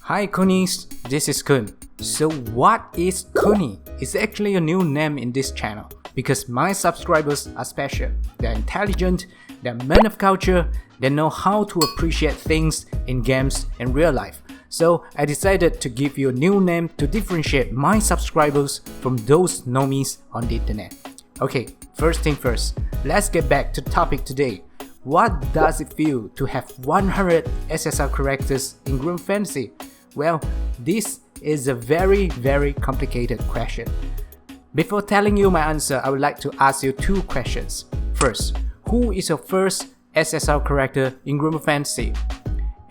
Hi Koonies, this is Koon. So what is Kooni? It's actually a new name in this channel because my subscribers are special. They're intelligent, they're men of culture, they know how to appreciate things in games and real life. So I decided to give you a new name to differentiate my subscribers from those normies on the internet. Okay, first thing first, let's get back to the topic today. What does it feel to have 100 SSR characters in Granblue Fantasy? Well, this is a very complicated question. Before telling you my answer, I would like to ask you two questions. First, who is your first SSR character in Granblue Fantasy?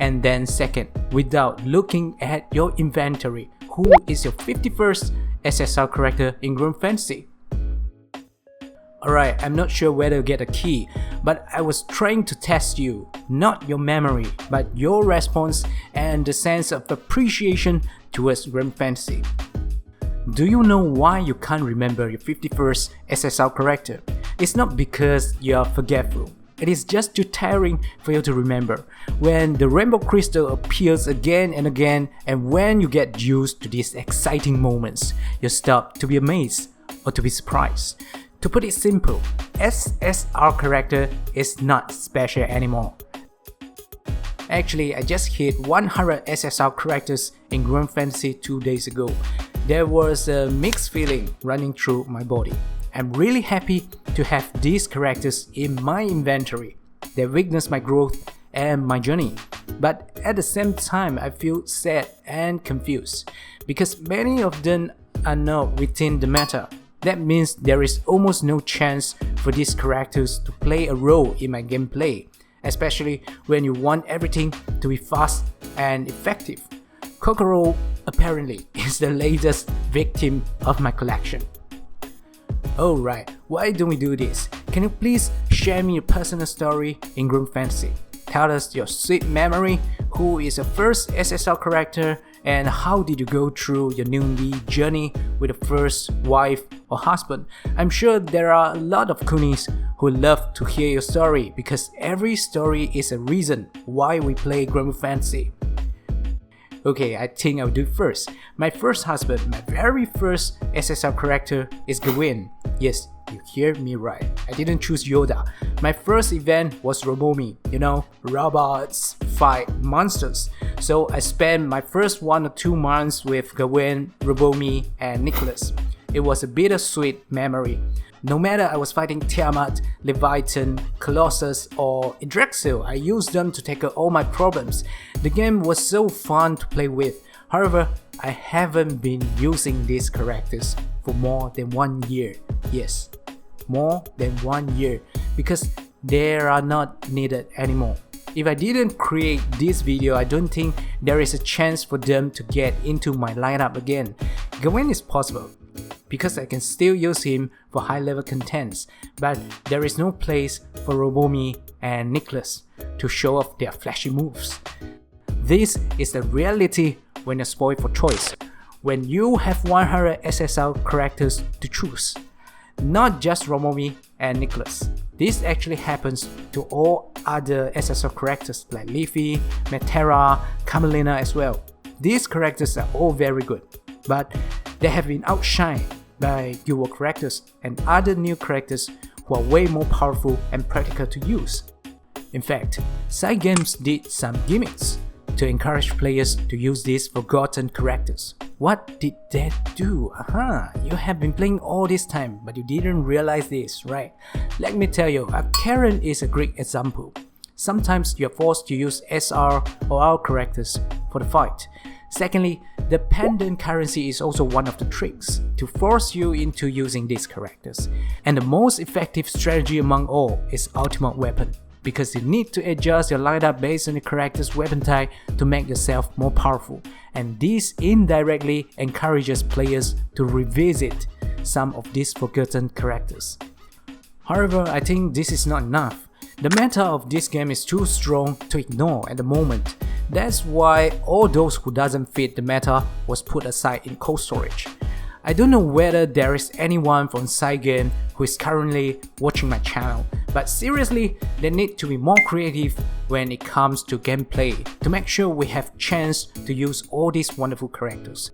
And then second, without looking at your inventory, who is your 51st SSR character in Granblue Fantasy? Alright, I'm not sure whether to get a key, but I was trying to test you, not your memory, but your response and the sense of appreciation towards Granblue Fantasy. Do you know why you can't remember your 51st SSR character? It's not because you're forgetful. It is just too tiring for you to remember. When the rainbow crystal appears again and again, and when you get used to these exciting moments, you stop to be amazed or to be surprised. To put it simple, SSR character is not special anymore. Actually, I just hit 100 SSR characters in Granblue Fantasy 2 days ago. There was a mixed feeling running through my body. I'm really happy to have these characters in my inventory. They witness my growth and my journey. But at the same time, I feel sad and confused because many of them are not within the meta. That means there is almost no chance for these characters to play a role in my gameplay, especially when you want everything to be fast and effective. Kokoro apparently is the latest victim of my collection. Alright, why don't we do this? Can you please share me your personal story in Granblue Fantasy? Tell us your sweet memory, who is your first SSR character, and how did you go through your newbie journey with a first wife or husband. I'm sure there are a lot of Koonies who love to hear your story because every story is a reason why we play Granblue Fantasy. Okay, I think I'll do first. My first husband, my very first SSR character is Gawain. Yes, you hear me right. I didn't choose Yoda. My first event was Robomi. You know, robots fight monsters. So I spent my first 1 or 2 months with Gawain, Robomi, and Nicholas. It was a bittersweet memory. No matter I was fighting Tiamat, Leviathan, Colossus, or Yggdrasil, I used them to tackle all my problems. The game was so fun to play with. However, I haven't been using these characters for more than 1 year. Yes, more than 1 year, because they are not needed anymore. If I didn't create this video, I don't think there is a chance for them to get into my lineup again. Gawain is possible, because I can still use him for high level contents, but there is no place for Robomi and Nicholas to show off their flashy moves. This is the reality when you're spoiled for choice, when you have 100 SSR characters to choose. Not just Robomi and Nicholas. This actually happens to all other SSR characters like Leafy, Metera, Camelina as well. These characters are all very good, but they have been outshined by Guild War characters and other new characters who are way more powerful and practical to use. In fact, side games did some gimmicks to encourage players to use these forgotten characters. What did they do? You have been playing all this time, but you didn't realize this, right? Let me tell you, Karen is a great example. Sometimes you're forced to use SR or R characters for the fight. Secondly, the pendant currency is also one of the tricks to force you into using these characters. And the most effective strategy among all is Ultima Weapons, because you need to adjust your lineup based on the character's weapon type to make yourself more powerful, and this indirectly encourages players to revisit some of these forgotten characters. However, I think this is not enough. The meta of this game is too strong to ignore at the moment. That's why all those who doesn't fit the meta was put aside in cold storage. I don't know whether there is anyone from side game who is currently watching my channel, but seriously, they need to be more creative when it comes to gameplay to make sure we have chance to use all these wonderful characters.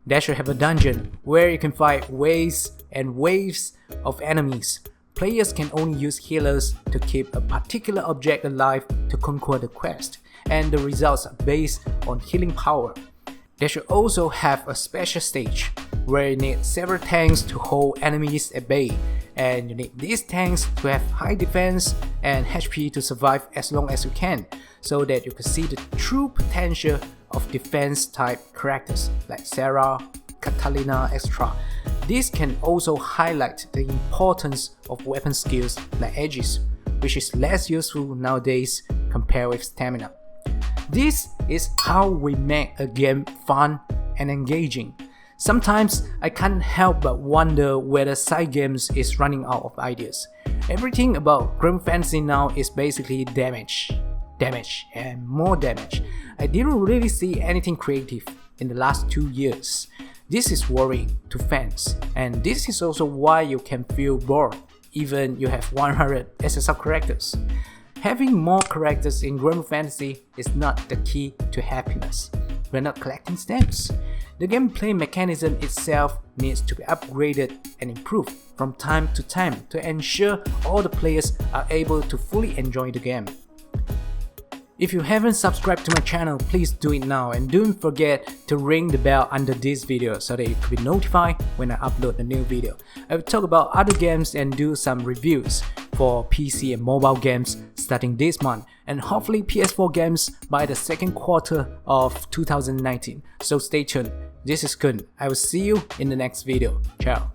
They should have a dungeon where you can fight waves and waves of enemies. Players can only use healers to keep a particular object alive to conquer the quest, and the results are based on healing power. They should also have a special stage where you need several tanks to hold enemies at bay, and you need these tanks to have high defense and HP to survive as long as you can, so that you can see the true potential of defense type characters like Sarah, Catalina, etc. This can also highlight the importance of weapon skills like Aegis, which is less useful nowadays compared with stamina. This is how we make a game fun and engaging. Sometimes I can't help but wonder whether side games is running out of ideas. Everything about Granblue Fantasy now is basically damage, and more damage. I didn't really see anything creative in the last 2 years. This is worrying to fans, and this is also why you can feel bored even you have 100 SSR characters. Having more characters in Granblue Fantasy is not the key to happiness. We're not collecting stamps. The gameplay mechanism itself needs to be upgraded and improved from time to time to ensure all the players are able to fully enjoy the game. If you haven't subscribed to my channel, please do it now, and don't forget to ring the bell under this video so that you can be notified when I upload a new video. I will talk about other games and do some reviews for PC and mobile games starting this month, and hopefully PS4 games by the second quarter of 2019. So stay tuned. This is Koon. I will see you in the next video. Ciao.